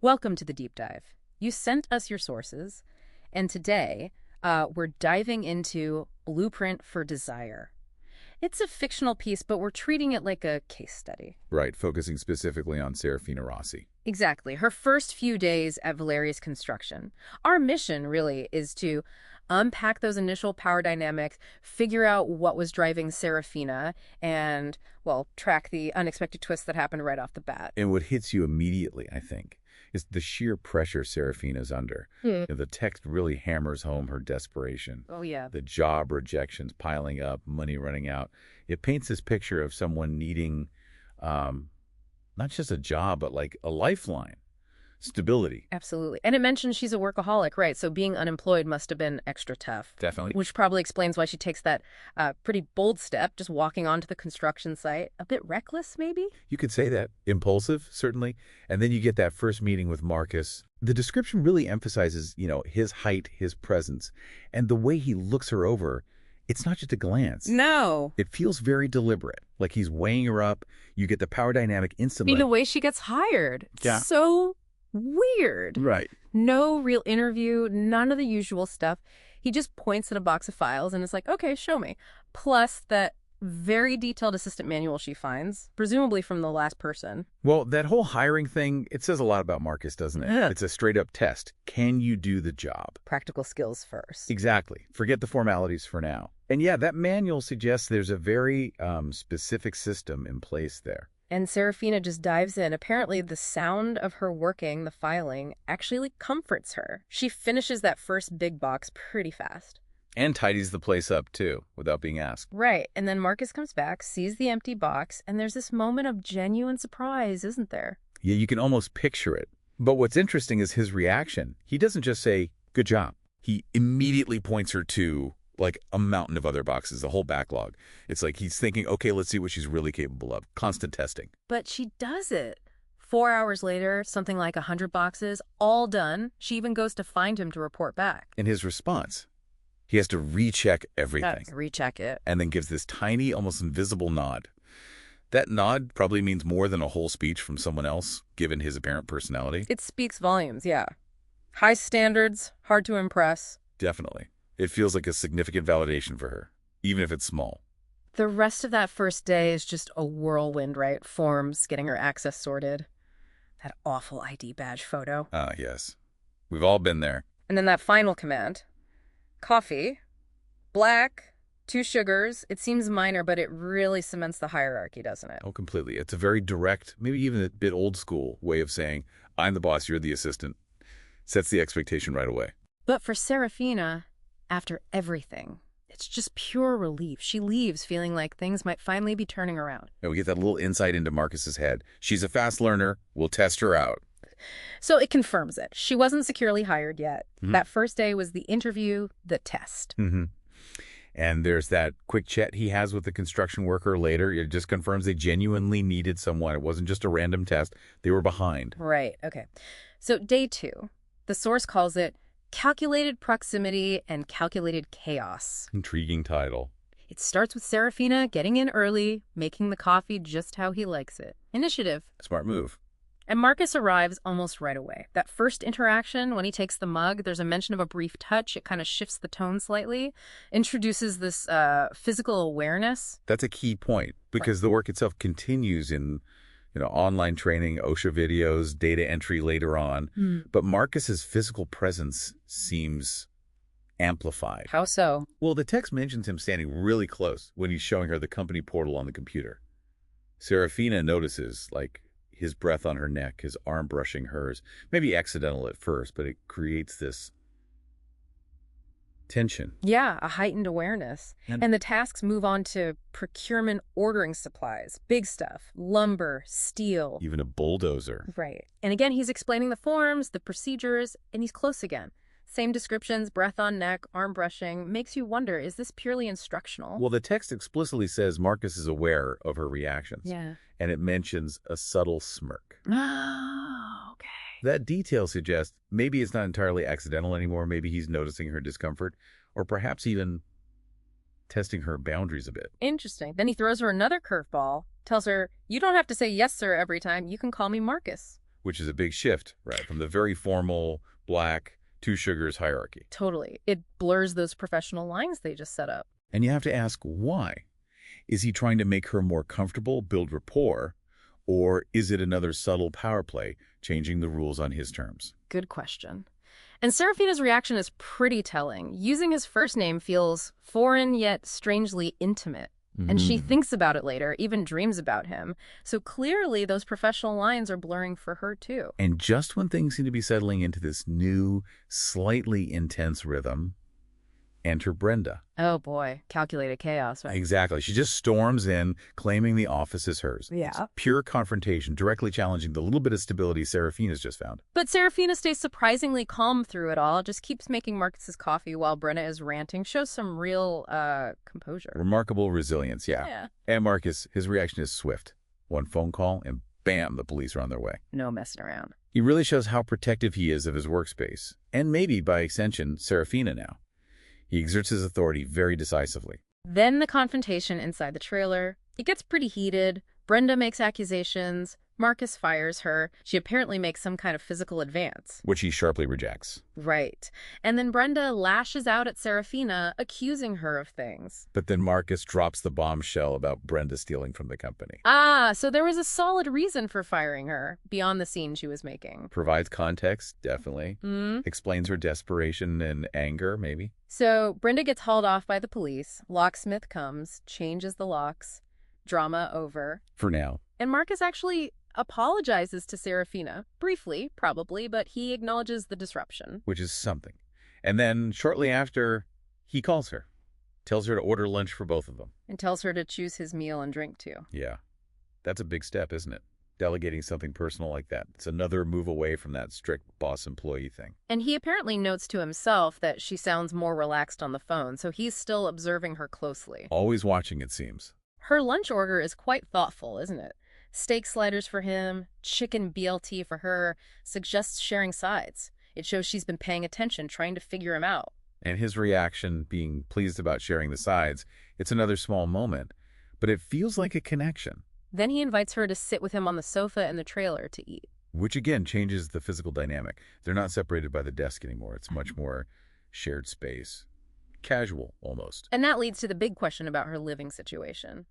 Welcome to the deep dive. You sent us your sources, and today we're diving into Blueprint for Desire. It's a fictional piece, but we're treating it like a case study. Right, focusing specifically on Serafina Rossi. Exactly. Her first few days at Valerius Construction. Our mission, really, is to unpack those initial power dynamics, figure out what was driving Serafina, and, well, track the unexpected twists that happened right off the bat. And what hits you immediately, I think, is the sheer pressure Serafina's under. The text really hammers home her desperation. Oh, yeah. The job rejections piling up, money running out. It paints this picture of someone needing not just a job, but like a lifeline, stability. Absolutely. And it mentions she's a workaholic, right? So being unemployed must have been extra tough. Definitely. Which probably explains why she takes that pretty bold step, just walking onto the construction site. A bit reckless, maybe? You could say that. Impulsive, certainly. And then you get that first meeting with Marcus. The description really emphasizes, his height, his presence, and the way he looks her over. It's not just a glance. No. It feels very deliberate, like he's weighing her up. You get the power dynamic instantly. The way she gets hired. Yeah. So weird. Right. No real interview, none of the usual stuff. He just points at a box of files and is like, okay, show me. Plus that very detailed assistant manual she finds, presumably from the last person. Well, that whole hiring thing, it says a lot about Marcus, doesn't it? Yeah. It's a straight-up test. Can you do the job? Practical skills first. Exactly. Forget the formalities for now. And yeah, that manual suggests there's a very specific system in place there. And Serafina just dives in. Apparently, the sound of her working, the filing, actually comforts her. She finishes that first big box pretty fast. And tidies the place up, too, without being asked. Right. And then Marcus comes back, sees the empty box, and there's this moment of genuine surprise, isn't there? Yeah, you can almost picture it. But what's interesting is his reaction. He doesn't just say, good job. He immediately points her to, like, a mountain of other boxes, the whole backlog. It's like he's thinking, okay, let's see what she's really capable of. Constant testing. But she does it. 4 hours later, something like 100 boxes, all done. She even goes to find him to report back. And his response, he has to recheck everything. Recheck it. And then gives this tiny, almost invisible nod. That nod probably means more than a whole speech from someone else, given his apparent personality. It speaks volumes, yeah. High standards, hard to impress. Definitely. It feels like a significant validation for her, even if it's small. The rest of that first day is just a whirlwind, right? Forms, getting her access sorted. That awful ID badge photo. Ah, yes. We've all been there. And then that final command. Coffee, black, 2 sugars. It seems minor, but it really cements the hierarchy, doesn't it? Oh, completely. It's a very direct, maybe even a bit old school way of saying, I'm the boss, you're the assistant. Sets the expectation right away. But for Serafina, after everything, it's just pure relief. She leaves feeling like things might finally be turning around. And we get that little insight into Marcus's head. She's a fast learner. We'll test her out. So it confirms it. She wasn't securely hired yet. That first day was the interview, the test. And there's that quick chat he has with the construction worker later. It just confirms they genuinely needed someone. It wasn't just a random test. They were behind. Right, okay. So day 2, the source calls it calculated proximity and calculated chaos. Intriguing title. It starts with Serafina getting in early, making the coffee just how he likes it. Initiative. Smart move. And Marcus arrives almost right away. That first interaction, when he takes the mug, there's a mention of a brief touch. It kind of shifts the tone slightly, introduces this physical awareness. That's a key point because the work itself continues in online training, OSHA videos, data entry later on. But Marcus's physical presence seems amplified. How so? Well, the text mentions him standing really close when he's showing her the company portal on the computer. Serafina notices, like, his breath on her neck, his arm brushing hers. Maybe accidental at first, but it creates this tension. Yeah, a heightened awareness. And the tasks move on to procurement, ordering supplies, big stuff, lumber, steel. Even a bulldozer. Right. And again, he's explaining the forms, the procedures, and he's close again. Same descriptions, breath on neck, arm brushing. Makes you wonder, is this purely instructional? Well, the text explicitly says Marcus is aware of her reactions. Yeah. And it mentions a subtle smirk. Oh, okay. That detail suggests maybe it's not entirely accidental anymore. Maybe he's noticing her discomfort, or perhaps even testing her boundaries a bit. Interesting. Then he throws her another curveball, tells her, you don't have to say yes, sir, every time. You can call me Marcus. which is a big shift, right, from the very formal black two sugars hierarchy. Totally. It blurs those professional lines they just set up. And you have to ask why. Is he trying to make her more comfortable, build rapport, or is it another subtle power play, changing the rules on his terms? Good question. And Serafina's reaction is pretty telling. Using his first name feels foreign yet strangely intimate. And she thinks about it later, even dreams about him. So clearly those professional lines are blurring for her too. And just when things seem to be settling into this new, slightly intense rhythm, enter Brenda. Oh boy, calculated chaos, right? Exactly. She just storms in, claiming the office is hers. Yeah. It's pure confrontation, directly challenging the little bit of stability Serafina's just found. But Serafina stays surprisingly calm through it all, just keeps making Marcus's coffee while Brenda is ranting, shows some real composure. Remarkable resilience, yeah. Yeah. And Marcus, his reaction is swift. One phone call, and bam, the police are on their way. No messing around. He really shows how protective he is of his workspace, and maybe, by extension, Serafina now. He exerts his authority very decisively. Then the confrontation inside the trailer. It gets pretty heated. Brenda makes accusations. Marcus fires her. She apparently makes some kind of physical advance. Which he sharply rejects. Right. And then Brenda lashes out at Serafina, accusing her of things. But then Marcus drops the bombshell about Brenda stealing from the company. Ah, so there was a solid reason for firing her, beyond the scene she was making. Provides context, definitely. Explains her desperation and anger, maybe. So Brenda gets hauled off by the police. Locksmith comes, changes the locks. Drama over. For now. And Marcus actually apologizes to Serafina, briefly, probably, but he acknowledges the disruption. Which is something. And then, shortly after, he calls her. Tells her to order lunch for both of them. And tells her to choose his meal and drink, too. Yeah. That's a big step, isn't it? Delegating something personal like that. It's another move away from that strict boss-employee thing. And he apparently notes to himself that she sounds more relaxed on the phone, so he's still observing her closely. Always watching, it seems. Her lunch order is quite thoughtful, isn't it? Steak sliders for him, chicken BLT for her, suggests sharing sides. It shows she's been paying attention, trying to figure him out. And his reaction, being pleased about sharing the sides, it's another small moment, but it feels like a connection. Then he invites her to sit with him on the sofa in the trailer to eat. Which again changes the physical dynamic. They're not separated by the desk anymore. It's much more shared space. Casual, almost. And that leads to the big question about her living situation.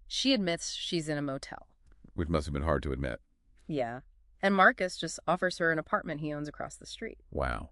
She admits she's in a motel. Which must have been hard to admit. Yeah. And Marcus just offers her an apartment he owns across the street. Wow.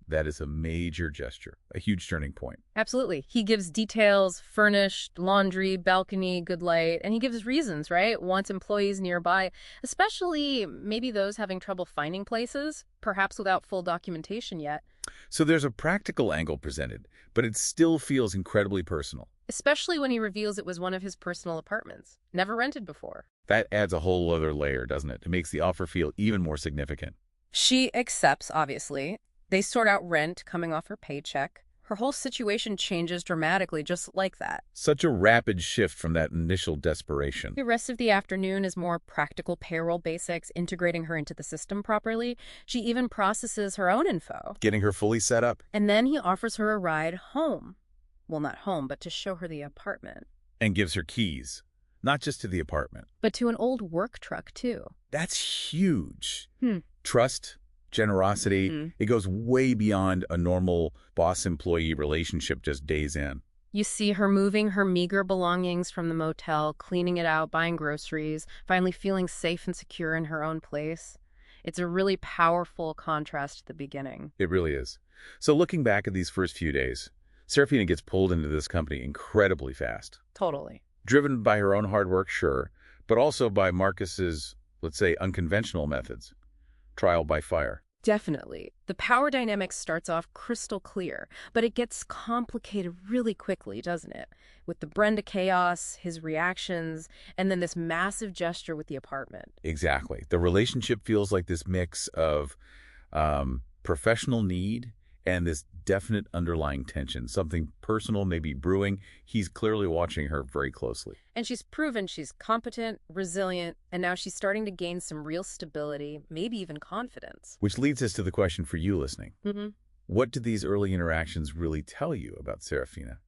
That is a major gesture, a huge turning point. Absolutely. He gives details, furnished, laundry, balcony, good light, and he gives reasons, right? Wants employees nearby, especially maybe those having trouble finding places, perhaps without full documentation yet. So there's a practical angle presented, but it still feels incredibly personal. Especially when he reveals it was one of his personal apartments, never rented before. That adds a whole other layer, doesn't it? It makes the offer feel even more significant. She accepts, obviously. They sort out rent coming off her paycheck. Her whole situation changes dramatically just like that. Such a rapid shift from that initial desperation. The rest of the afternoon is more practical payroll basics, integrating her into the system properly. She even processes her own info. Getting her fully set up. And then he offers her a ride home. Well, not home, but to show her the apartment. And gives her keys. Not just to the apartment. But to an old work truck, too. That's huge. Trust, generosity. It goes way beyond a normal boss-employee relationship just days in. You see her moving her meager belongings from the motel, cleaning it out, buying groceries, finally feeling safe and secure in her own place. It's a really powerful contrast to the beginning. It really is. So looking back at these first few days, Serafina gets pulled into this company incredibly fast. Totally. Driven by her own hard work, sure, but also by Marcus's, let's say, unconventional methods. Trial by fire. Definitely. The power dynamic starts off crystal clear, but it gets complicated really quickly, doesn't it? With the Brenda chaos, his reactions, and then this massive gesture with the apartment. Exactly. The relationship feels like this mix of professional need and this definite underlying tension, something personal maybe brewing. He's clearly watching her very closely. And she's proven she's competent, resilient, and now she's starting to gain some real stability, maybe even confidence. Which leads us to the question for you listening. Mm-hmm. What do these early interactions really tell you about Serafina?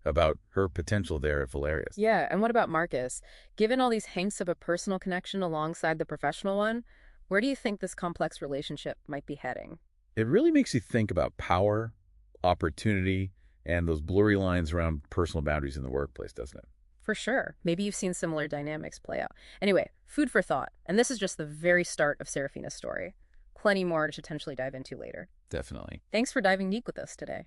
About her potential there at Valerius? Yeah, and what about Marcus? Given all these hints of a personal connection alongside the professional one, Where do you think this complex relationship might be heading? It really makes you think about power, opportunity, and those blurry lines around personal boundaries in the workplace, doesn't it? For sure. Maybe you've seen similar dynamics play out. Anyway, food for thought. And this is just the very start of Serafina's story. Plenty more to potentially dive into later. Definitely. Thanks for diving deep with us today.